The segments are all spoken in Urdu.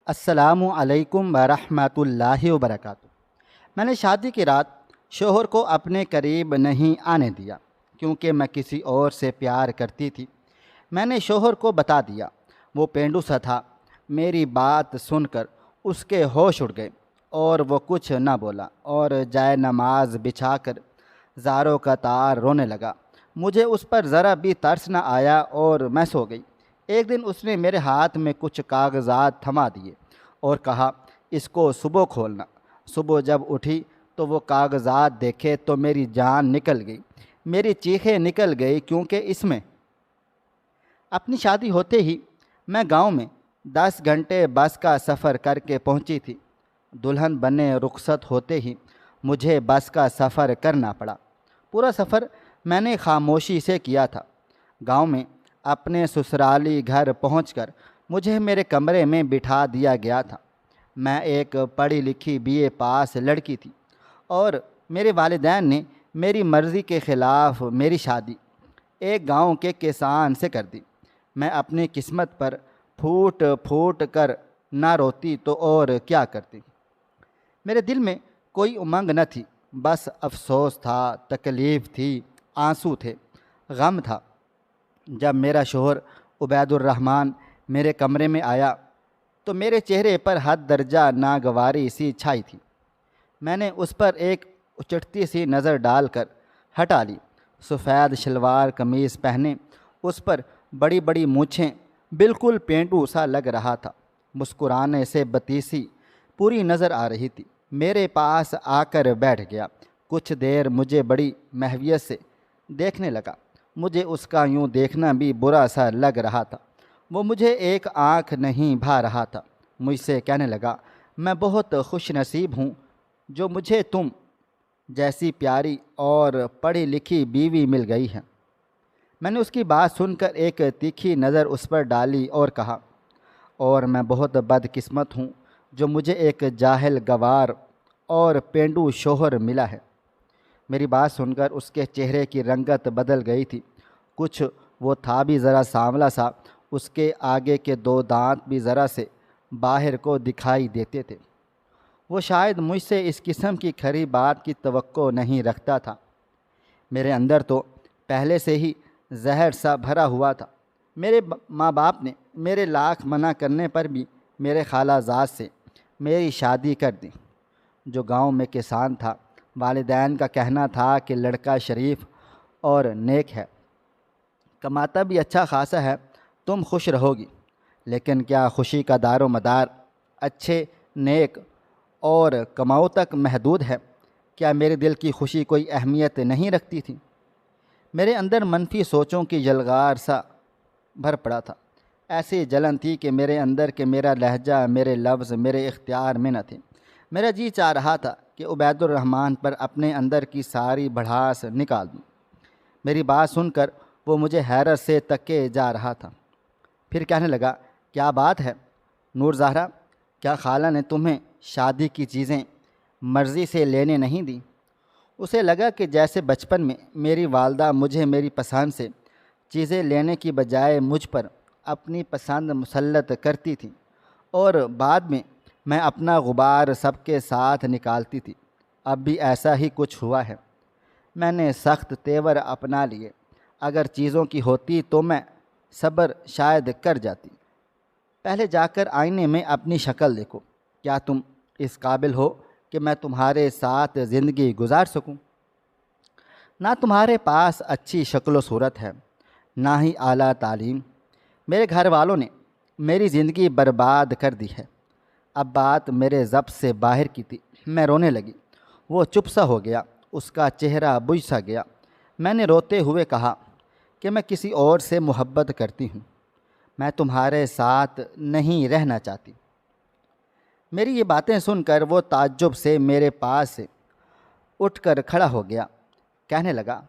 السلام علیکم ورحمۃ اللہ وبرکاتہ۔ میں نے شادی کی رات شوہر کو اپنے قریب نہیں آنے دیا کیونکہ میں کسی اور سے پیار کرتی تھی۔ میں نے شوہر کو بتا دیا۔ وہ پینڈو سا تھا۔ میری بات سن کر اس کے ہوش اڑ گئے اور وہ کچھ نہ بولا اور جائے نماز بچھا کر زاروں کا تار رونے لگا۔ مجھے اس پر ذرا بھی ترس نہ آیا اور میں سو گئی۔ ایک دن اس نے میرے ہاتھ میں کچھ کاغذات تھما دیے اور کہا، اس کو صبح کھولنا۔ صبح جب اٹھی تو وہ کاغذات دیکھے تو میری جان نکل گئی، میری چیخیں نکل گئی، کیونکہ اس میں اپنی شادی ہوتے ہی میں گاؤں میں 10 گھنٹے بس کا سفر کر کے پہنچی تھی۔ دلہن بننے رخصت ہوتے ہی مجھے بس کا سفر کرنا پڑا۔ پورا سفر میں نے خاموشی سے کیا تھا۔ گاؤں میں اپنے سسرالی گھر پہنچ کر مجھے میرے کمرے میں بٹھا دیا گیا تھا۔ میں ایک پڑھی لکھی BA پاس لڑکی تھی اور میرے والدین نے میری مرضی کے خلاف میری شادی ایک گاؤں کے کسان سے کر دی۔ میں اپنی قسمت پر پھوٹ پھوٹ کر نہ روتی تو اور کیا کرتی۔ میرے دل میں کوئی امنگ نہ تھی، بس افسوس تھا، تکلیف تھی، آنسو تھے، غم تھا۔ جب میرا شوہر عبید الرحمن میرے کمرے میں آیا تو میرے چہرے پر حد درجہ ناگواری سی چھائی تھی۔ میں نے اس پر ایک اچٹتی سی نظر ڈال کر ہٹا لی۔ سفید شلوار قمیض پہنے، اس پر بڑی بڑی مونچھیں، بالکل پینٹو سا لگ رہا تھا۔ مسکرانے سے بتیسی پوری نظر آ رہی تھی۔ میرے پاس آ کر بیٹھ گیا۔ کچھ دیر مجھے بڑی محویت سے دیکھنے لگا۔ مجھے اس کا یوں دیکھنا بھی برا سا لگ رہا تھا۔ وہ مجھے ایک آنکھ نہیں بھا رہا تھا۔ مجھ سے کہنے لگا، میں بہت خوش نصیب ہوں جو مجھے تم جیسی پیاری اور پڑھی لکھی بیوی مل گئی ہے۔ میں نے اس کی بات سن کر ایک تیکھی نظر اس پر ڈالی اور کہا، اور میں بہت بد قسمت ہوں جو مجھے ایک جاہل گوار اور پینڈو شوہر ملا ہے۔ میری بات سن کر اس کے چہرے کی رنگت بدل گئی تھی۔ کچھ وہ تھا بھی ذرا سانولا سا، اس کے آگے کے 2 دانت بھی ذرا سے باہر کو دکھائی دیتے تھے۔ وہ شاید مجھ سے اس قسم کی کھری بات کی توقع نہیں رکھتا تھا۔ میرے اندر تو پہلے سے ہی زہر سا بھرا ہوا تھا۔ میرے ماں باپ نے میرے لاکھ منع کرنے پر بھی میرے خالہ زاد سے میری شادی کر دی، جو گاؤں میں کسان تھا۔ والدین کا کہنا تھا کہ لڑکا شریف اور نیک ہے، کماتا بھی اچھا خاصا ہے، تم خوش رہو گی۔ لیکن کیا خوشی کا دار و مدار اچھے، نیک اور کماؤ تک محدود ہے؟ کیا میرے دل کی خوشی کوئی اہمیت نہیں رکھتی تھی؟ میرے اندر منفی سوچوں کی جلغار سا بھر پڑا تھا۔ ایسی جلن تھی کہ میرے اندر کہ میرا لہجہ، میرے لفظ میرے اختیار میں نہ تھے۔ میرا جی چاہ رہا تھا کہ عبید الرحمن پر اپنے اندر کی ساری بھڑاس نکال دوں۔ میری بات سن کر وہ مجھے حیرت سے تکے جا رہا تھا۔ پھر کہنے لگا، کیا بات ہے نور زہرا، کیا خالہ نے تمہیں شادی کی چیزیں مرضی سے لینے نہیں دیں؟ اسے لگا کہ جیسے بچپن میں میری والدہ مجھے میری پسند سے چیزیں لینے کی بجائے مجھ پر اپنی پسند مسلط کرتی تھی اور بعد میں اپنا غبار سب کے ساتھ نکالتی تھی۔ اب بھی ایسا ہی کچھ ہوا ہے۔ میں نے سخت تیور اپنا لیے۔ اگر چیزوں کی ہوتی تو میں صبر شاید کر جاتی۔ پہلے جا کر آئینے میں اپنی شکل دیکھو۔ کیا تم اس قابل ہو کہ میں تمہارے ساتھ زندگی گزار سکوں؟ نہ تمہارے پاس اچھی شکل و صورت ہے، نہ ہی اعلیٰ تعلیم۔ میرے گھر والوں نے میری زندگی برباد کر دی ہے۔ اب بات میرے ضبط سے باہر کی تھی۔ میں رونے لگی۔ وہ چپ سا ہو گیا، اس کا چہرہ بجھ سا گیا۔ میں نے روتے ہوئے کہا کہ میں کسی اور سے محبت کرتی ہوں، میں تمہارے ساتھ نہیں رہنا چاہتی۔ میری یہ باتیں سن کر وہ تعجب سے میرے پاس سے اٹھ کر کھڑا ہو گیا۔ کہنے لگا،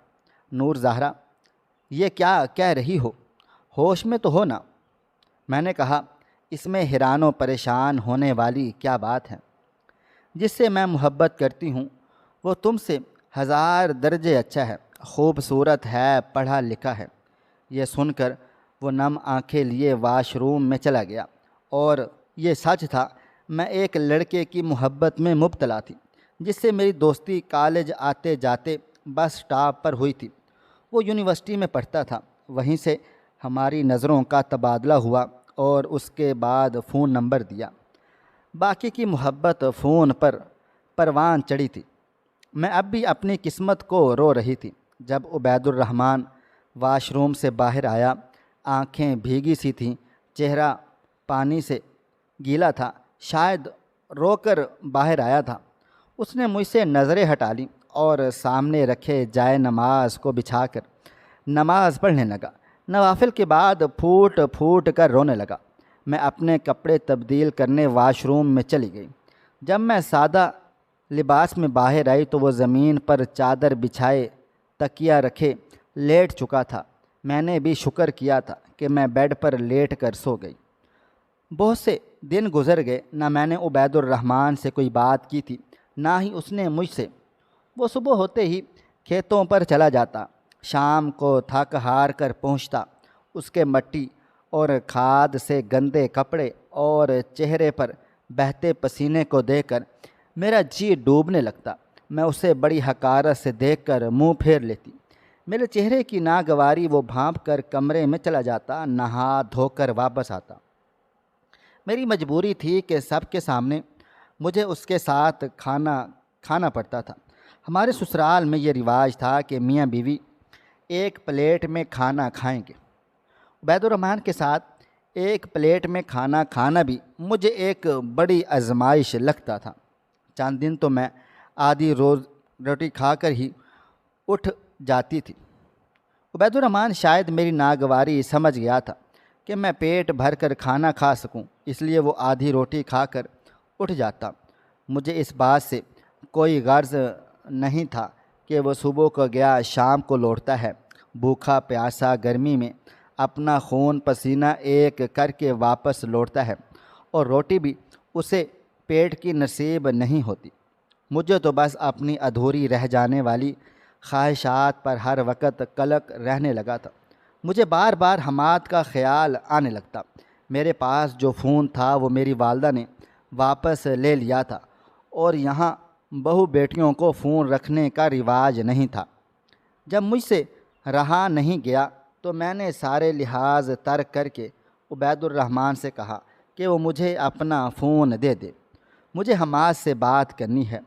نور زہرا، یہ کیا کہہ رہی ہو؟ ہوش میں تو ہو نا؟ میں نے کہا، اس میں حیران و پریشان ہونے والی کیا بات ہے؟ جس سے میں محبت کرتی ہوں وہ تم سے 1000 درجے اچھا ہے، خوبصورت ہے، پڑھا لکھا ہے۔ یہ سن کر وہ نم آنکھیں لیے واش روم میں چلا گیا اور یہ سچ تھا، میں ایک لڑکے کی محبت میں مبتلا تھی جس سے میری دوستی کالج آتے جاتے بس سٹاپ پر ہوئی تھی۔ وہ یونیورسٹی میں پڑھتا تھا، وہیں سے ہماری نظروں کا تبادلہ ہوا اور اس کے بعد فون نمبر دیا۔ باقی کی محبت فون پر پروان چڑھی تھی۔ میں اب بھی اپنی قسمت کو رو رہی تھی جب عبید الرحمن واش روم سے باہر آیا۔ آنکھیں بھیگی سی تھیں، چہرہ پانی سے گیلا تھا، شاید رو کر باہر آیا تھا۔ اس نے مجھ سے نظریں ہٹا لیں اور سامنے رکھے جائے نماز کو بچھا کر نماز پڑھنے لگا۔ نوافل کے بعد پھوٹ پھوٹ کر رونے لگا۔ میں اپنے کپڑے تبدیل کرنے واش روم میں چلی گئی۔ جب میں سادہ لباس میں باہر آئی تو وہ زمین پر چادر بچھائے تکیہ رکھے لیٹ چکا تھا۔ میں نے بھی شکر کیا تھا کہ میں بیڈ پر لیٹ کر سو گئی۔ بہت سے دن گزر گئے، نہ میں نے عبید الرحمن سے کوئی بات کی تھی، نہ ہی اس نے مجھ سے۔ وہ صبح ہوتے ہی کھیتوں پر چلا جاتا، شام کو تھک ہار کر پہنچتا۔ اس کے مٹی اور کھاد سے گندے کپڑے اور چہرے پر بہتے پسینے کو دیکھ کر میرا جی ڈوبنے لگتا۔ میں اسے بڑی حقارت سے دیکھ کر منہ پھیر لیتی۔ میرے چہرے کی ناگواری وہ بھانپ کر کمرے میں چلا جاتا، نہا دھو کر واپس آتا۔ میری مجبوری تھی کہ سب کے سامنے مجھے اس کے ساتھ کھانا پڑتا تھا۔ ہمارے سسرال میں یہ رواج تھا کہ میاں بیوی ایک پلیٹ میں کھانا کھائیں گے۔ عبید الرحمن کے ساتھ ایک پلیٹ میں کھانا کھانا بھی مجھے ایک بڑی آزمائش لگتا تھا۔ چند دن تو میں آدھی روز روٹی کھا کر ہی اٹھ جاتی تھی۔ عبید الرحمن شاید میری ناگواری سمجھ گیا تھا کہ میں پیٹ بھر کر کھانا کھا سکوں، اس لیے وہ آدھی روٹی کھا کر اٹھ جاتا۔ مجھے اس بات سے کوئی غرض نہیں تھا کہ وہ صبح کو گیا شام کو لوٹتا ہے، بھوکھا پیاسا گرمی میں اپنا خون پسینہ ایک کر کے واپس لوٹتا ہے، اور روٹی بھی اسے پیٹ کی نصیب نہیں ہوتی۔ مجھے تو بس اپنی ادھوری رہ جانے والی خواہشات پر ہر وقت قلق رہنے لگا تھا۔ مجھے بار بار حماد کا خیال آنے لگتا۔ میرے پاس جو فون تھا وہ میری والدہ نے واپس لے لیا تھا، اور یہاں بہو بیٹیوں کو فون رکھنے کا رواج نہیں تھا۔ جب مجھ سے رہا نہیں گیا تو میں نے سارے لحاظ ترک کر کے عبید الرحمن سے کہا کہ وہ مجھے اپنا فون دے دے، مجھے حماد سے بات کرنی ہے۔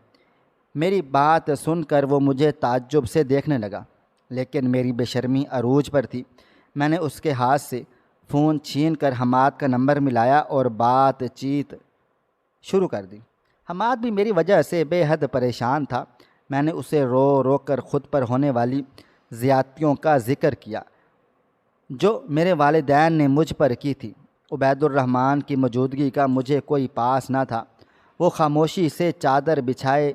میری بات سن کر وہ مجھے تعجب سے دیکھنے لگا، لیکن میری بے شرمی عروج پر تھی۔ میں نے اس کے ہاتھ سے فون چھین کر حماد کا نمبر ملایا اور بات چیت شروع کر دی۔ حماد بھی میری وجہ سے بے حد پریشان تھا۔ میں نے اسے رو رو کر خود پر ہونے والی زیادتیوں کا ذکر کیا جو میرے والدین نے مجھ پر کی تھی۔ عبید الرحمن کی موجودگی کا مجھے کوئی پاس نہ تھا۔ وہ خاموشی سے چادر بچھائے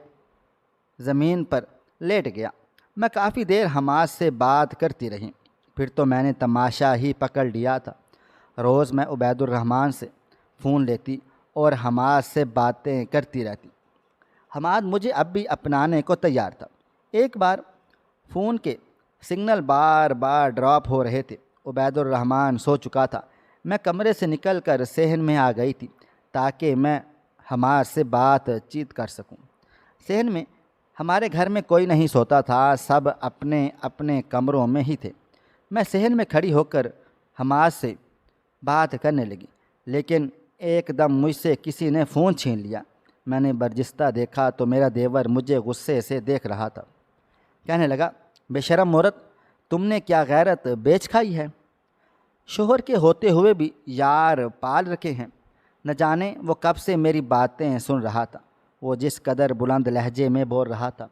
زمین پر لیٹ گیا۔ میں کافی دیر حماد سے بات کرتی رہی، پھر تو میں نے تماشا ہی پکڑ لیا تھا۔ روز میں عبید الرحمن سے فون لیتی اور حماد سے باتیں کرتی رہتی۔ حماد مجھے اب بھی اپنانے کو تیار تھا۔ ایک بار فون کے سگنل بار بار ڈراپ ہو رہے تھے۔ عبید الرحمن سو چکا تھا۔ میں کمرے سے نکل کر صحن میں آ گئی تھی تاکہ میں حماد سے بات چیت کر سکوں۔ صحن میں ہمارے گھر میں کوئی نہیں سوتا تھا، سب اپنے اپنے کمروں میں ہی تھے۔ میں صحن میں کھڑی ہو کر حماد سے بات کرنے لگی، لیکن ایک دم مجھ سے کسی نے فون چھین لیا۔ میں نے برجستہ دیکھا تو میرا دیور مجھے غصے سے دیکھ رہا تھا۔ کہنے لگا، بے شرم عورت، تم نے کیا غیرت بیچ کھائی ہے؟ شوہر کے ہوتے ہوئے بھی یار پال رکھے ہیں۔ نہ جانے وہ کب سے میری باتیں سن رہا تھا۔ وہ جس قدر بلند لہجے میں بول رہا تھا،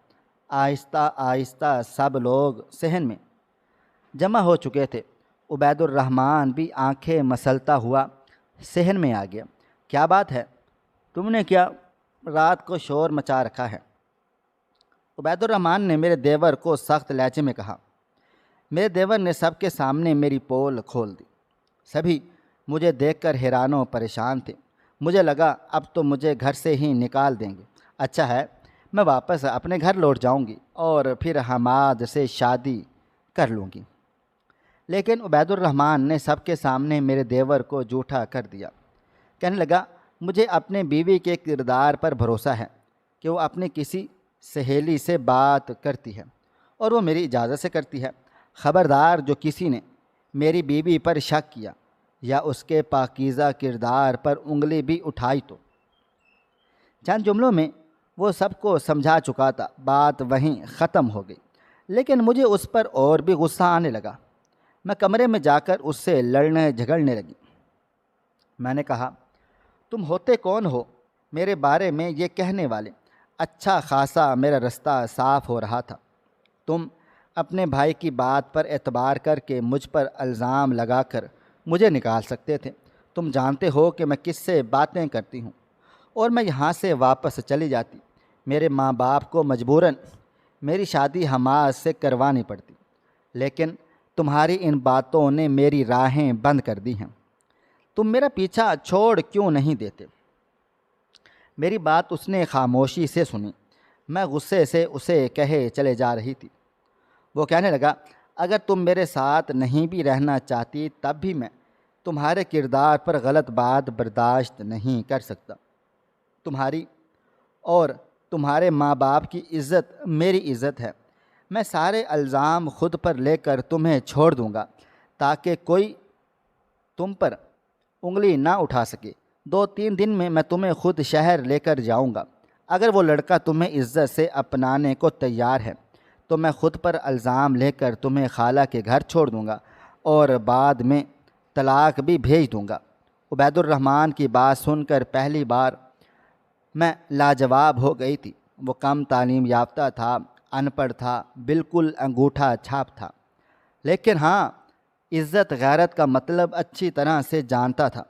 آہستہ آہستہ سب لوگ صحن میں جمع ہو چکے تھے۔ عبید الرحمن بھی آنکھیں مسلتا ہوا صحن میں آ گیا۔ کیا بات ہے؟ تم نے کیا رات کو شور مچا رکھا ہے؟ عبید الرحمن نے میرے دیور کو سخت لہجے میں کہا۔ میرے دیور نے سب کے سامنے میری پول کھول دی۔ سبھی مجھے دیکھ کر حیران و پریشان تھے۔ مجھے لگا اب تو مجھے گھر سے ہی نکال دیں گے۔ اچھا ہے، میں واپس اپنے گھر لوٹ جاؤں گی اور پھر حماد سے شادی کر لوں گی۔ لیکن عبید الرحمن نے سب کے سامنے میرے دیور کو جھوٹا کر دیا۔ کہنے لگا، مجھے اپنے بیوی کے کردار پر بھروسہ ہے کہ وہ اپنی کسی سہیلی سے بات کرتی ہے اور وہ میری اجازت سے کرتی ہے۔ خبردار جو کسی نے میری بیوی پر شک کیا یا اس کے پاکیزہ کردار پر انگلی بھی اٹھائی تو۔ چند جملوں میں وہ سب کو سمجھا چکا تھا، بات وہیں ختم ہو گئی، لیکن مجھے اس پر اور بھی غصہ آنے لگا۔ میں کمرے میں جا کر اس سے لڑنے جھگڑنے لگی۔ میں نے کہا، تم ہوتے کون ہو میرے بارے میں یہ کہنے والے؟ اچھا خاصا میرا رستہ صاف ہو رہا تھا۔ تم اپنے بھائی کی بات پر اعتبار کر کے مجھ پر الزام لگا کر مجھے نکال سکتے تھے۔ تم جانتے ہو کہ میں کس سے باتیں کرتی ہوں، اور میں یہاں سے واپس چلی جاتی۔ میرے ماں باپ کو مجبوراً میری شادی حماد سے کروانی پڑتی، لیکن تمہاری ان باتوں نے میری راہیں بند کر دی ہیں۔ تم میرا پیچھا چھوڑ کیوں نہیں دیتے؟ میری بات اس نے خاموشی سے سنی۔ میں غصے سے اسے کہے چلے جا رہی تھی۔ وہ کہنے لگا، اگر تم میرے ساتھ نہیں بھی رہنا چاہتی تب بھی میں تمہارے کردار پر غلط بات برداشت نہیں کر سکتا۔ تمہاری اور تمہارے ماں باپ کی عزت میری عزت ہے۔ میں سارے الزام خود پر لے کر تمہیں چھوڑ دوں گا تاکہ کوئی تم پر انگلی نہ اٹھا سکے۔ 2-3 دن میں تمہیں خود شہر لے کر جاؤں گا۔ اگر وہ لڑکا تمہیں عزت سے اپنانے کو تیار ہے تو میں خود پر الزام لے کر تمہیں خالہ کے گھر چھوڑ دوں گا اور بعد میں طلاق بھی بھیج دوں گا۔ عبید الرحمن کی بات سن کر پہلی بار میں لاجواب ہو گئی تھی۔ وہ کم تعلیم یافتہ تھا، ان پڑھ تھا، بالکل انگوٹھا چھاپ تھا، لیکن ہاں، عزت غیرت کا مطلب اچھی طرح سے جانتا تھا۔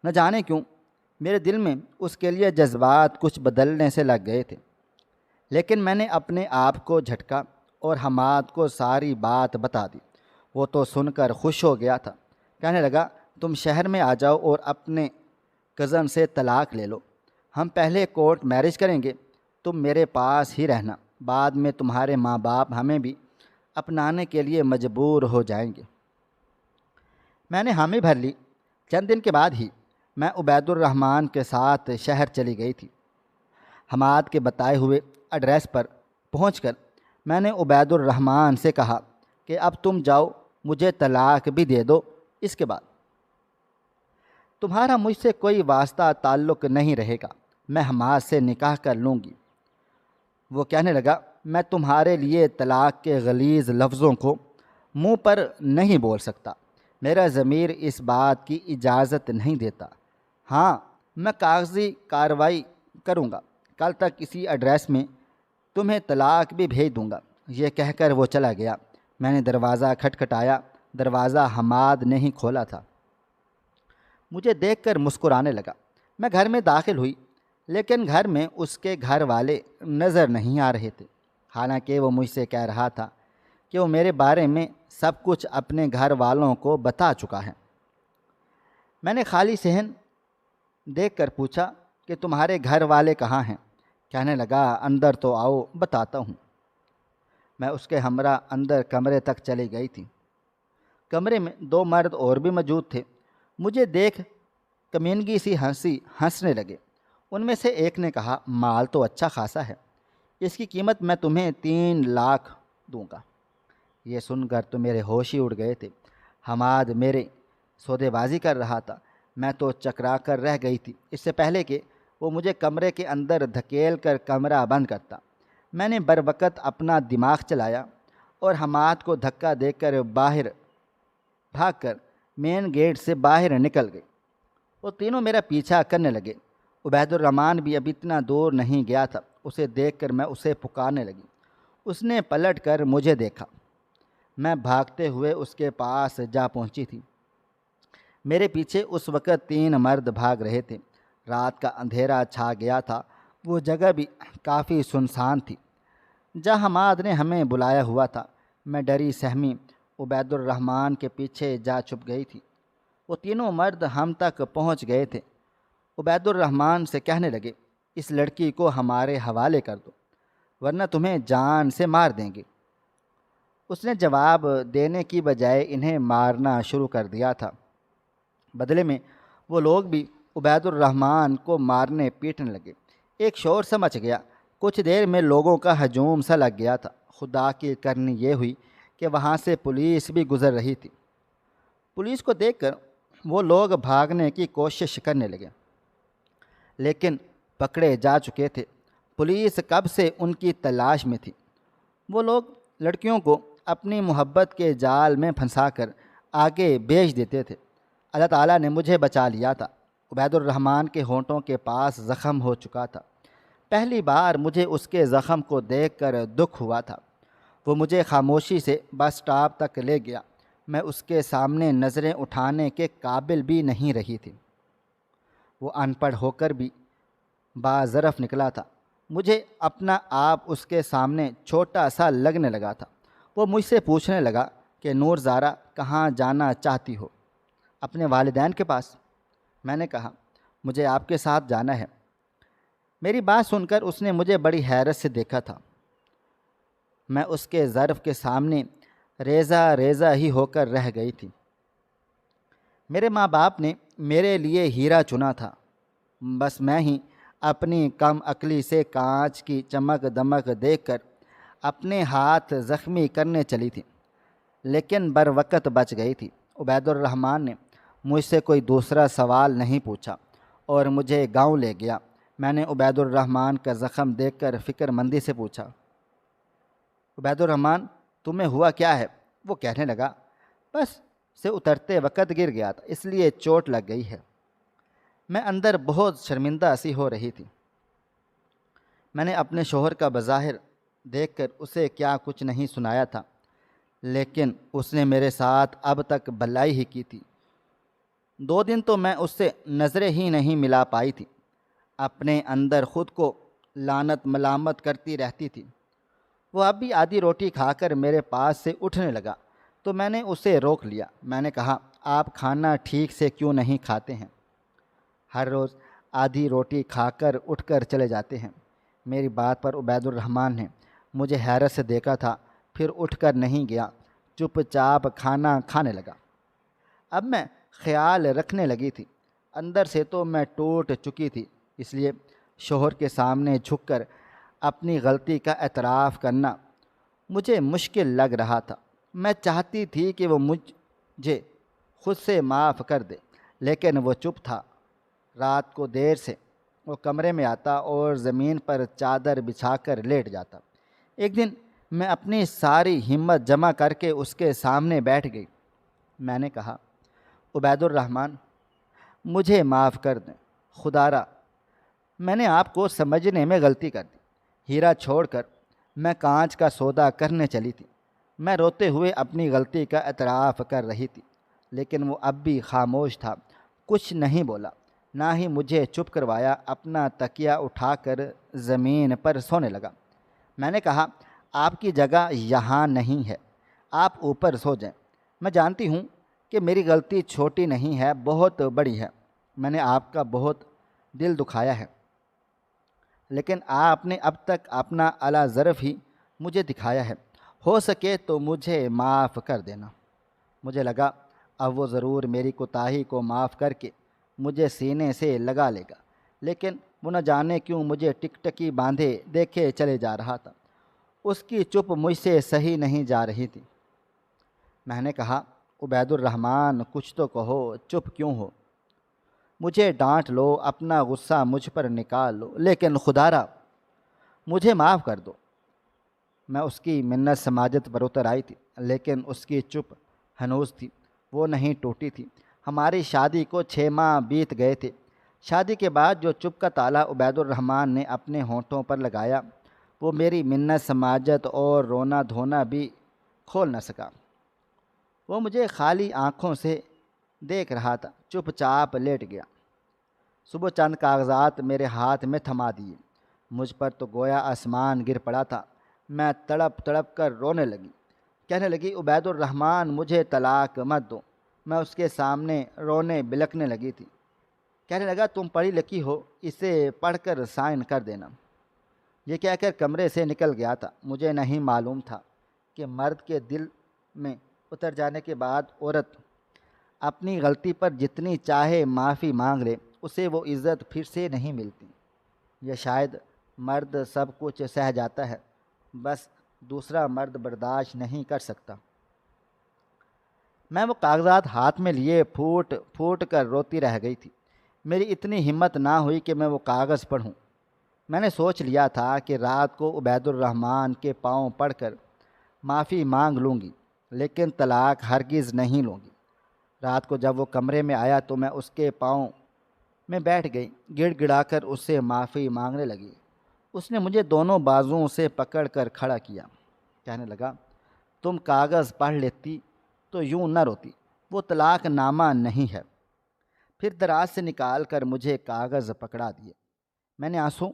نہ جانے کیوں میرے دل میں اس کے لیے جذبات کچھ بدلنے سے لگ گئے تھے، لیکن میں نے اپنے آپ کو جھٹکا اور حماد کو ساری بات بتا دی۔ وہ تو سن کر خوش ہو گیا تھا، کہنے لگا، تم شہر میں آ جاؤ اور اپنے کزن سے طلاق لے لو۔ ہم پہلے کورٹ میرج کریں گے، تم میرے پاس ہی رہنا، بعد میں تمہارے ماں باپ ہمیں بھی اپنانے کے لیے مجبور ہو جائیں گے۔ میں نے حامی بھر لی۔ چند دن کے بعد ہی میں عبید الرحمن کے ساتھ شہر چلی گئی تھی۔ حماد کے بتائے ہوئے ایڈریس پر پہنچ کر میں نے عبید الرحمن سے کہا کہ اب تم جاؤ، مجھے طلاق بھی دے دو، اس کے بعد تمہارا مجھ سے کوئی واسطہ تعلق نہیں رہے گا، میں حماد سے نکاح کر لوں گی۔ وہ کہنے لگا، میں تمہارے لیے طلاق کے غلیظ لفظوں کو منہ پر نہیں بول سکتا، میرا ضمیر اس بات کی اجازت نہیں دیتا۔ ہاں، میں کاغذی کارروائی کروں گا، کل تک اسی ایڈریس میں تمہیں طلاق بھی بھیج دوں گا۔ یہ کہہ کر وہ چلا گیا۔ میں نے دروازہ کھٹکھٹایا، دروازہ حماد نے ہی کھولا تھا۔ مجھے دیکھ کر مسکرانے لگا۔ میں گھر میں داخل ہوئی، لیکن گھر میں اس کے گھر والے نظر نہیں آ رہے تھے، حالانکہ وہ مجھ سے کہہ رہا تھا کہ وہ میرے بارے میں سب کچھ اپنے گھر والوں کو بتا چکا ہے۔ میں نے خالی صحن دیکھ کر پوچھا کہ تمہارے گھر والے کہاں ہیں؟ کہنے لگا، اندر تو آؤ، بتاتا ہوں۔ میں اس کے ہمراہ اندر کمرے تک چلی گئی تھی۔ کمرے میں 2 مرد اور بھی موجود تھے۔ مجھے دیکھ کمینگی سی ہنسنے لگے۔ ان میں سے ایک نے کہا، مال تو اچھا خاصا ہے، اس کی قیمت میں تمہیں 3 لاکھ دوں گا۔ یہ سن کر تو میرے ہوش ہی اڑ گئے تھے۔ حماد میرے سودے بازی کر رہا تھا، میں تو چکرا کر رہ گئی تھی۔ اس سے پہلے کہ وہ مجھے کمرے کے اندر دھکیل کر کمرہ بند کرتا، میں نے بروقت اپنا دماغ چلایا اور حماد کو دھکا دے کر باہر بھاگ کر مین گیٹ سے باہر نکل گئی۔ وہ تینوں میرا پیچھا کرنے لگے۔ عبید الرحمن بھی اب اتنا دور نہیں گیا تھا۔ اسے دیکھ کر میں اسے پکارنے لگی۔ اس نے پلٹ کر مجھے دیکھا۔ میں بھاگتے ہوئے اس کے پاس جا پہنچی تھی۔ میرے پیچھے اس وقت 3 مرد بھاگ رہے تھے۔ رات کا اندھیرا چھا گیا تھا، وہ جگہ بھی کافی سنسان تھی جہاں حماد نے ہمیں بلایا ہوا تھا۔ میں ڈری سہمی عبید الرحمن کے پیچھے جا چھپ گئی تھی۔ وہ تینوں مرد ہم تک پہنچ گئے تھے۔ عبید الرحمن سے کہنے لگے، اس لڑکی کو ہمارے حوالے کر دو ورنہ تمہیں جان سے مار دیں گے۔ اس نے جواب دینے کی بجائے انہیں مارنا شروع کر دیا تھا۔ بدلے میں وہ لوگ بھی عبید الرحمن کو مارنے پیٹنے لگے۔ ایک شور سا مچ گیا۔ کچھ دیر میں لوگوں کا ہجوم سا لگ گیا تھا۔ خدا کی کرنی یہ ہوئی کہ وہاں سے پولیس بھی گزر رہی تھی۔ پولیس کو دیکھ کر وہ لوگ بھاگنے کی کوشش کرنے لگے، لیکن پکڑے جا چکے تھے۔ پولیس کب سے ان کی تلاش میں تھی۔ وہ لوگ لڑکیوں کو اپنی محبت کے جال میں پھنسا کر آگے بھیج دیتے تھے۔ اللہ تعالیٰ نے مجھے بچا لیا تھا۔ عبید الرحمن کے ہونٹوں کے پاس زخم ہو چکا تھا۔ پہلی بار مجھے اس کے زخم کو دیکھ کر دکھ ہوا تھا۔ وہ مجھے خاموشی سے بس اسٹاپ تک لے گیا۔ میں اس کے سامنے نظریں اٹھانے کے قابل بھی نہیں رہی تھی۔ وہ ان پڑھ ہو کر بھی باظرف نکلا تھا۔ مجھے اپنا آپ اس کے سامنے چھوٹا سا لگنے لگا تھا۔ وہ مجھ سے پوچھنے لگا کہ نور زارا کہاں جانا چاہتی ہو؟ اپنے والدین کے پاس۔ میں نے کہا مجھے آپ کے ساتھ جانا ہے۔ میری بات سن کر اس نے مجھے بڑی حیرت سے دیکھا تھا۔ میں اس کے ظرف کے سامنے ریزہ ریزہ ہی ہو کر رہ گئی تھی۔ میرے ماں باپ نے میرے لیے ہیرا چنا تھا، بس میں ہی اپنی کم عقلی سے کانچ کی چمک دمک دیکھ کر اپنے ہاتھ زخمی کرنے چلی تھی، لیکن بر وقت بچ گئی تھی۔ عبید الرحمن نے مجھ سے کوئی دوسرا سوال نہیں پوچھا اور مجھے گاؤں لے گیا۔ میں نے عبید الرحمن کا زخم دیکھ کر فکر مندی سے پوچھا، عبید الرحمن تمہیں ہوا کیا ہے؟ وہ کہنے لگا بس سے اترتے وقت گر گیا تھا، اس لیے چوٹ لگ گئی ہے۔ میں اندر بہت شرمندہ سی ہو رہی تھی۔ میں نے اپنے شوہر کا بظاہر دیکھ کر اسے کیا کچھ نہیں سنایا تھا، لیکن اس نے میرے ساتھ اب تک بھلائی ہی کی تھی۔ 2 دن تو میں اس سے نظریں ہی نہیں ملا پائی تھی۔ اپنے اندر خود کو لعنت ملامت کرتی رہتی تھی۔ وہ اب بھی آدھی روٹی کھا کر میرے پاس سے اٹھنے لگا تو میں نے اسے روک لیا۔ میں نے کہا آپ کھانا ٹھیک سے کیوں نہیں کھاتے ہیں؟ ہر روز آدھی روٹی کھا کر اٹھ کر چلے جاتے ہیں۔ میری بات پر عبید الرحمن نے مجھے حیرت سے دیکھا تھا، پھر اٹھ کر نہیں گیا، چپ چاپ کھانا کھانے لگا۔ اب میں خیال رکھنے لگی تھی۔ اندر سے تو میں ٹوٹ چکی تھی، اس لیے شوہر کے سامنے جھک کر اپنی غلطی کا اعتراف کرنا مجھے مشکل لگ رہا تھا۔ میں چاہتی تھی کہ وہ مجھے خود سے معاف کر دے، لیکن وہ چپ تھا۔ رات کو دیر سے وہ کمرے میں آتا اور زمین پر چادر بچھا کر لیٹ جاتا۔ ایک دن میں اپنی ساری ہمت جمع کر کے اس کے سامنے بیٹھ گئی۔ میں نے کہا عبید الرحمن مجھے معاف کر دیں، خدا را میں نے آپ کو سمجھنے میں غلطی کر دی۔ ہیرا چھوڑ کر میں کانچ کا سودا کرنے چلی تھی۔ میں روتے ہوئے اپنی غلطی کا اعتراف کر رہی تھی، لیکن وہ اب بھی خاموش تھا، کچھ نہیں بولا، نہ ہی مجھے چپ کروایا۔ اپنا تکیہ اٹھا کر زمین پر سونے لگا۔ میں نے کہا آپ کی جگہ یہاں نہیں ہے، آپ اوپر سو جائیں۔ میں جانتی ہوں کہ میری غلطی چھوٹی نہیں ہے، بہت بڑی ہے۔ میں نے آپ کا بہت دل دکھایا ہے، لیکن آپ نے اب تک اپنا اعلیٰ ظرف ہی مجھے دکھایا ہے۔ ہو سکے تو مجھے معاف کر دینا۔ مجھے لگا اب وہ ضرور میری کوتاہی کو معاف کر کے مجھے سینے سے لگا لے گا، لیکن وہ نہ جانے کیوں مجھے ٹکٹکی باندھے دیکھے چلے جا رہا تھا۔ اس کی چپ مجھ سے سہی نہیں جا رہی تھی۔ میں نے کہا عبید الرحمن کچھ تو کہو، چپ کیوں ہو؟ مجھے ڈانٹ لو، اپنا غصہ مجھ پر نکال لو، لیکن خدا را مجھے معاف کر دو۔ میں اس کی منت سماجت پر اتر آئی تھی، لیکن اس کی چپ ہنوز تھی، وہ نہیں ٹوٹی تھی۔ ہماری شادی کو 6 ماہ بیت گئے تھے۔ شادی کے بعد جو چپ کا تالا عبید الرحمن نے اپنے ہونٹوں پر لگایا، وہ میری منت سماجت اور رونا دھونا بھی کھول نہ سکا۔ وہ مجھے خالی آنکھوں سے دیکھ رہا تھا، چپ چاپ لیٹ گیا۔ صبح چند کاغذات میرے ہاتھ میں تھما دیے۔ مجھ پر تو گویا آسمان گر پڑا تھا۔ میں تڑپ تڑپ کر رونے لگی، کہنے لگی عبید الرحمن مجھے طلاق مت دو۔ میں اس کے سامنے رونے بلکنے لگی تھی۔ کہنے لگا تم پڑھی لکھی ہو، اسے پڑھ کر سائن کر دینا۔ یہ کہہ کر کمرے سے نکل گیا تھا۔ مجھے نہیں معلوم تھا کہ مرد کے دل میں اتر جانے کے بعد عورت اپنی غلطی پر جتنی چاہے معافی مانگ لے، اسے وہ عزت پھر سے نہیں ملتی۔ یا شاید مرد سب کچھ سہ جاتا ہے، بس دوسرا مرد برداشت نہیں کر سکتا۔ میں وہ کاغذات ہاتھ میں لیے پھوٹ پھوٹ کر روتی رہ گئی تھی۔ میری اتنی ہمت نہ ہوئی کہ میں وہ کاغذ پڑھوں۔ میں نے سوچ لیا تھا کہ رات کو عبید الرحمن کے پاؤں پڑھ کر معافی مانگ لوں گی، لیکن طلاق ہرگز نہیں لوں گی۔ رات کو جب وہ کمرے میں آیا تو میں اس کے پاؤں میں بیٹھ گئی، گڑ گڑا کر اس سے معافی مانگنے لگی۔ اس نے مجھے دونوں بازوؤں سے پکڑ کر کھڑا کیا، کہنے لگا، تم کاغذ پڑھ لیتی تو یوں نہ روتی، وہ طلاق نامہ نہیں ہے۔ پھر دراز سے نکال کر مجھے کاغذ پکڑا دیے۔ میں نے آنسو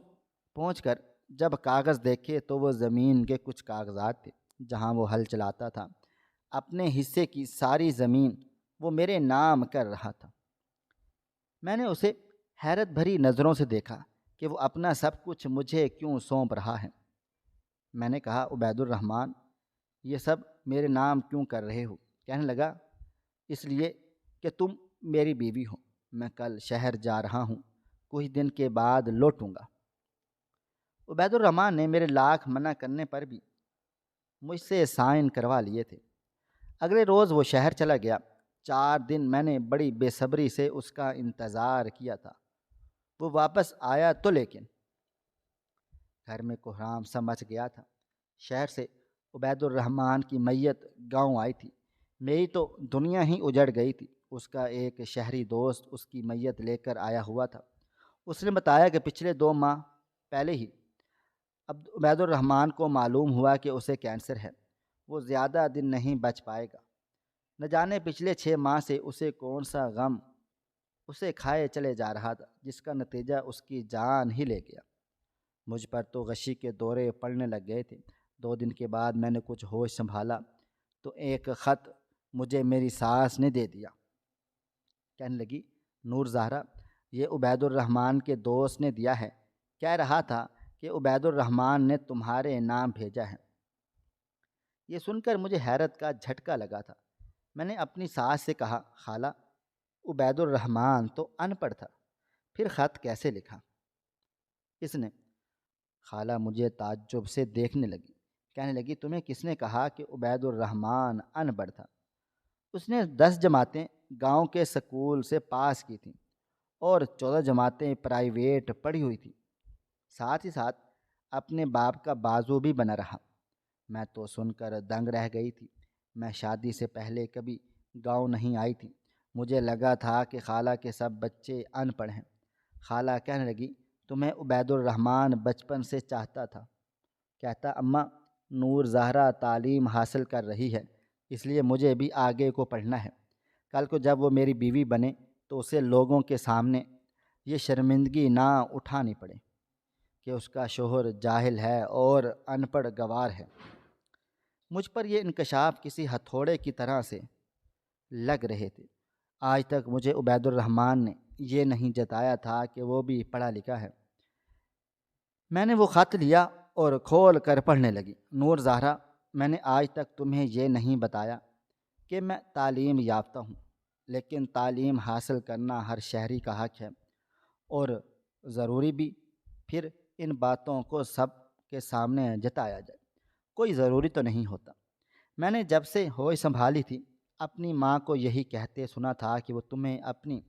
پہنچ کر جب کاغذ دیکھے تو وہ زمین کے کچھ کاغذات تھے جہاں وہ ہل چلاتا تھا۔ اپنے حصے کی ساری زمین وہ میرے نام کر رہا تھا۔ میں نے اسے حیرت بھری نظروں سے دیکھا کہ وہ اپنا سب کچھ مجھے کیوں سونپ رہا ہے۔ میں نے کہا، عبید الرحمن، یہ سب میرے نام کیوں کر رہے ہو؟ کہنے لگا، اس لیے کہ تم میری بیوی ہو۔ میں کل شہر جا رہا ہوں، کچھ دن کے بعد لوٹوں گا۔ عبید الرحمن نے میرے لاکھ منع کرنے پر بھی مجھ سے سائن کروا لیے تھے۔ اگلے روز وہ شہر چلا گیا۔ 4 دن میں نے بڑی بے صبری سے اس کا انتظار کیا تھا۔ وہ واپس آیا تو لیکن گھر میں کوہرام سا مچ گیا تھا۔ شہر سے عبید الرحمن کی میت گاؤں آئی تھی۔ میری تو دنیا ہی اجڑ گئی تھی۔ اس کا ایک شہری دوست اس کی میت لے کر آیا ہوا تھا۔ اس نے بتایا کہ پچھلے 2 ماہ پہلے ہی عبید الرحمن کو معلوم ہوا کہ اسے کینسر ہے۔ وہ زیادہ دن نہیں بچ پائے گا۔ نہ جانے پچھلے 6 ماہ سے اسے کون سا غم اسے کھائے چلے جا رہا تھا، جس کا نتیجہ اس کی جان ہی لے گیا۔ مجھ پر تو غشی کے دورے پڑنے لگ گئے تھے۔ 2 دن کے بعد میں نے کچھ ہوش سنبھالا تو ایک خط مجھے میری ساس نے دے دیا۔ کہنے لگی، نور زہرا، یہ عبید الرحمن کے دوست نے دیا ہے، کہہ رہا تھا کہ عبید الرحمن نے تمہارے نام بھیجا ہے۔ یہ سن کر مجھے حیرت کا جھٹکا لگا تھا۔ میں نے اپنی ساس سے کہا، خالہ، عبید الرحمن تو ان پڑھ تھا، پھر خط کیسے لکھا؟ اس نے خالہ مجھے تعجب سے دیکھنے لگی، کہنے لگی، تمہیں کس نے کہا کہ عبید الرحمن ان پڑھ تھا؟ اس نے 10 جماعتیں گاؤں کے سکول سے پاس کی تھیں اور 14 جماعتیں پرائیویٹ پڑھی ہوئی تھیں۔ ساتھ ہی ساتھ اپنے باپ کا بازو بھی بنا رہا۔ میں تو سن کر دنگ رہ گئی تھی۔ میں شادی سے پہلے کبھی گاؤں نہیں آئی تھی۔ مجھے لگا تھا کہ خالہ کے سب بچے ان پڑھ ہیں۔ خالہ کہنے لگی، تمہیں عبید الرحمن بچپن سے چاہتا تھا۔ کہتا، اماں، نور زہرا تعلیم حاصل کر رہی ہے، اس لیے مجھے بھی آگے کو پڑھنا ہے۔ کل کو جب وہ میری بیوی بنے تو اسے لوگوں کے سامنے یہ شرمندگی نہ اٹھانی پڑے کہ اس کا شوہر جاہل ہے اور ان پڑھ گوار ہے۔ مجھ پر یہ انکشاف کسی ہتھوڑے کی طرح سے لگ رہے تھے۔ آج تک مجھے عبید الرحمن نے یہ نہیں جتایا تھا کہ وہ بھی پڑھا لکھا ہے۔ میں نے وہ خط لیا اور کھول کر پڑھنے لگی۔ نور زہرا، میں نے آج تک تمہیں یہ نہیں بتایا کہ میں تعلیم یافتہ ہوں، لیکن تعلیم حاصل کرنا ہر شہری کا حق ہے اور ضروری بھی۔ پھر ان باتوں کو سب کے سامنے جتایا جائے، کوئی ضروری تو نہیں ہوتا۔ میں نے جب سے ہوش سنبھالی تھی اپنی ماں کو یہی کہتے سنا تھا کہ وہ تمہیں اپنی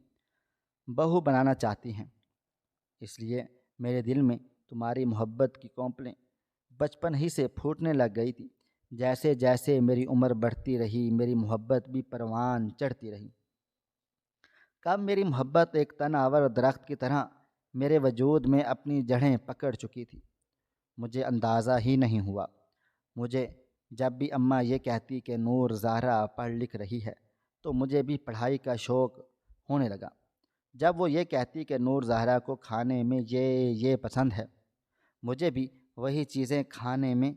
بہو بنانا چاہتی ہیں، اس لیے میرے دل میں تمہاری محبت کی کونپلیں بچپن ہی سے پھوٹنے لگ گئی تھی۔ جیسے جیسے میری عمر بڑھتی رہی، میری محبت بھی پروان چڑھتی رہی۔ کب میری محبت ایک تناور درخت کی طرح میرے وجود میں اپنی جڑیں پکڑ چکی تھی، مجھے اندازہ ہی نہیں ہوا۔ مجھے جب بھی اماں یہ کہتی کہ نور زہرا پڑھ لکھ رہی ہے تو مجھے بھی پڑھائی کا شوق ہونے لگا۔ جب وہ یہ کہتی کہ نور زہرا کو کھانے میں یہ پسند ہے، مجھے بھی وہی چیزیں کھانے میں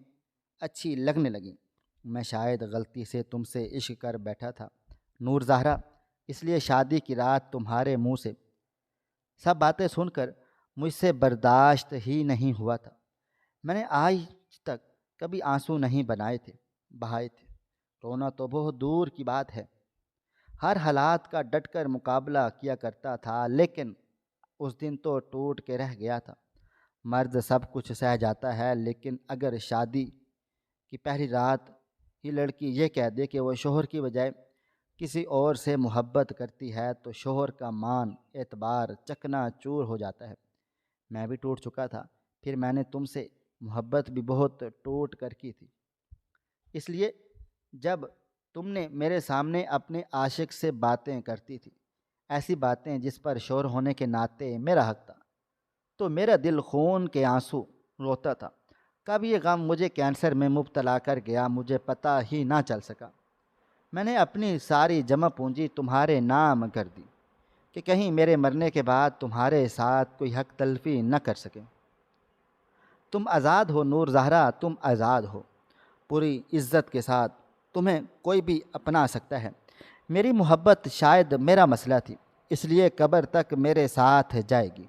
اچھی لگنے لگیں۔ میں شاید غلطی سے تم سے عشق کر بیٹھا تھا نور زہرا، اس لیے شادی کی رات تمہارے منہ سے سب باتیں سن کر مجھ سے برداشت ہی نہیں ہوا تھا۔ میں نے آج تک کبھی آنسو نہیں بہائے تھے۔ رونا تو بہت دور کی بات ہے۔ ہر حالات کا ڈٹ کر مقابلہ کیا کرتا تھا، لیکن اس دن تو ٹوٹ کے رہ گیا تھا۔ مرد سب کچھ سہ جاتا ہے، لیکن اگر شادی کی پہلی رات ہی لڑکی یہ کہہ دے کہ وہ شوہر کی بجائے کسی اور سے محبت کرتی ہے تو شوہر کا مان اعتبار چکنا چور ہو جاتا ہے۔ میں بھی ٹوٹ چکا تھا، پھر میں نے تم سے محبت بھی بہت ٹوٹ کر کی تھی۔ اس لیے جب تم نے میرے سامنے اپنے عاشق سے باتیں کرتی تھی، ایسی باتیں جس پر شوہر ہونے کے ناطے میرا حق تھا، تو میرا دل خون کے آنسو روتا تھا۔ کب یہ غم مجھے کینسر میں مبتلا کر گیا مجھے پتہ ہی نہ چل سکا۔ میں نے اپنی ساری جمع پونجی تمہارے نام کر دی کہ کہیں میرے مرنے کے بعد تمہارے ساتھ کوئی حق تلفی نہ کر سکے۔ تم آزاد ہو نور زہرا، تم آزاد ہو، پوری عزت کے ساتھ تمہیں کوئی بھی اپنا سکتا ہے۔ میری محبت شاید میرا مسئلہ تھی، اس لیے قبر تک میرے ساتھ جائے گی۔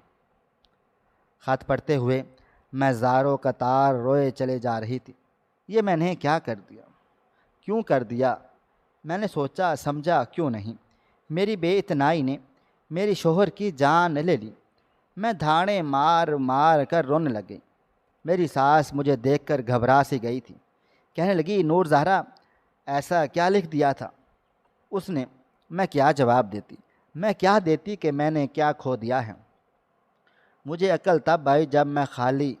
خط پڑھتے ہوئے میں زاروں قطار روئے چلے جا رہی تھی۔ یہ میں نے کیا کر دیا؟ کیوں کر دیا؟ میں نے سوچا سمجھا کیوں نہیں۔ میری بے اتنائی نے میری شوہر کی جان لے لی۔ میں دھاڑیں مار مار کر رونے لگ گئی۔ میری ساس مجھے دیکھ کر گھبرا سی گئی تھی، کہنے لگی نور زہرا ایسا کیا لکھ دیا تھا اس نے؟ میں کیا جواب دیتی؟ میں کیا دیتی کہ میں نے کیا کھو دیا ہے؟ مجھے عقل تب آئی جب میں خالی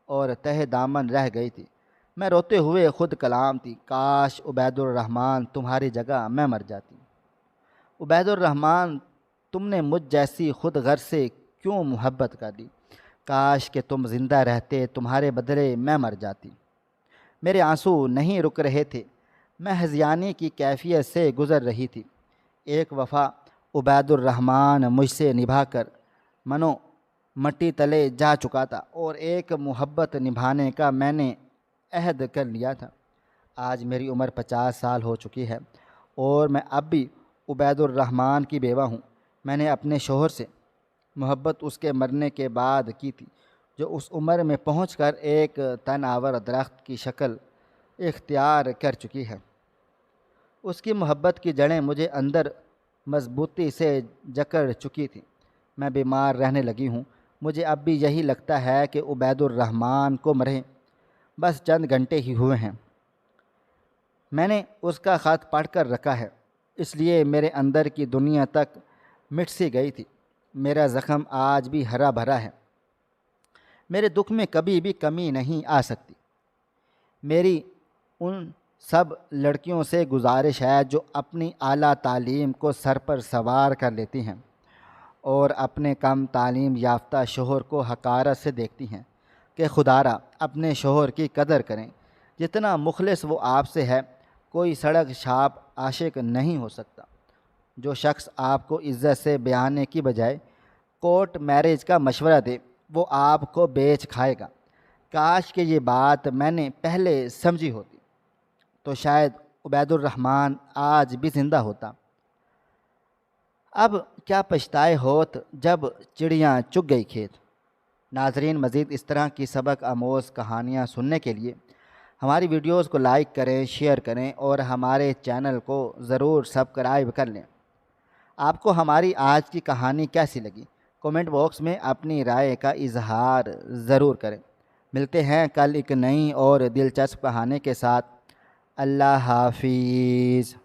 اور تہ دامن رہ گئی تھی۔ میں روتے ہوئے خود کلام تھی، کاش عبید الرحمن تمہاری جگہ میں مر جاتی۔ عبید الرحمن تم نے مجھ جیسی خود غرض سے کیوں محبت کر لی؟ کاش کہ تم زندہ رہتے، تمہارے بدلے میں مر جاتی۔ میرے آنسو نہیں رک رہے تھے، میں ہذیانی کی کیفیت سے گزر رہی تھی۔ ایک وفا عبید الرحمن مجھ سے نبھا کر منو مٹی تلے جا چکا تھا، اور ایک محبت نبھانے کا میں نے عہد کر لیا تھا۔ آج میری عمر 50 سال ہو چکی ہے اور میں اب بھی عبید الرحمن کی بیوہ ہوں۔ میں نے اپنے شوہر سے محبت اس کے مرنے کے بعد کی تھی، جو اس عمر میں پہنچ کر ایک تن آور درخت کی شکل اختیار کر چکی ہے۔ اس کی محبت کی جڑیں مجھے اندر مضبوطی سے جکڑ چکی تھیں۔ میں بیمار رہنے لگی ہوں۔ مجھے اب بھی یہی لگتا ہے کہ عبید الرحمن کو مرے بس چند گھنٹے ہی ہوئے ہیں۔ میں نے اس کا خط پڑھ کر رکھا ہے، اس لیے میرے اندر کی دنیا تک مٹ سی گئی تھی۔ میرا زخم آج بھی ہرا بھرا ہے۔ میرے دکھ میں کبھی بھی کمی نہیں آ سکتی۔ میری ان سب لڑکیوں سے گزارش ہے جو اپنی اعلیٰ تعلیم کو سر پر سوار کر لیتی ہیں اور اپنے کم تعلیم یافتہ شوہر کو حقارت سے دیکھتی ہیں، کہ خدا را اپنے شوہر کی قدر کریں۔ جتنا مخلص وہ آپ سے ہے، کوئی سڑک چھاپ عاشق نہیں ہو سکتا۔ جو شخص آپ کو عزت سے بیانے کی بجائے کورٹ میرج کا مشورہ دے، وہ آپ کو بیچ کھائے گا۔ کاش کہ یہ بات میں نے پہلے سمجھی ہوتی تو شاید عبید الرحمن آج بھی زندہ ہوتا۔ اب کیا پچھتائے ہوت جب چڑیاں چگ گئی کھیت۔ ناظرین، مزید اس طرح کی سبق آموز کہانیاں سننے کے لیے ہماری ویڈیوز کو لائک کریں، شیئر کریں اور ہمارے چینل کو ضرور سبسکرائب کر لیں۔ آپ کو ہماری آج کی کہانی کیسی لگی؟ کومنٹ باکس میں اپنی رائے کا اظہار ضرور کریں۔ ملتے ہیں کل ایک نئی اور دلچسپ کہانی کے ساتھ۔ اللہ حافظ۔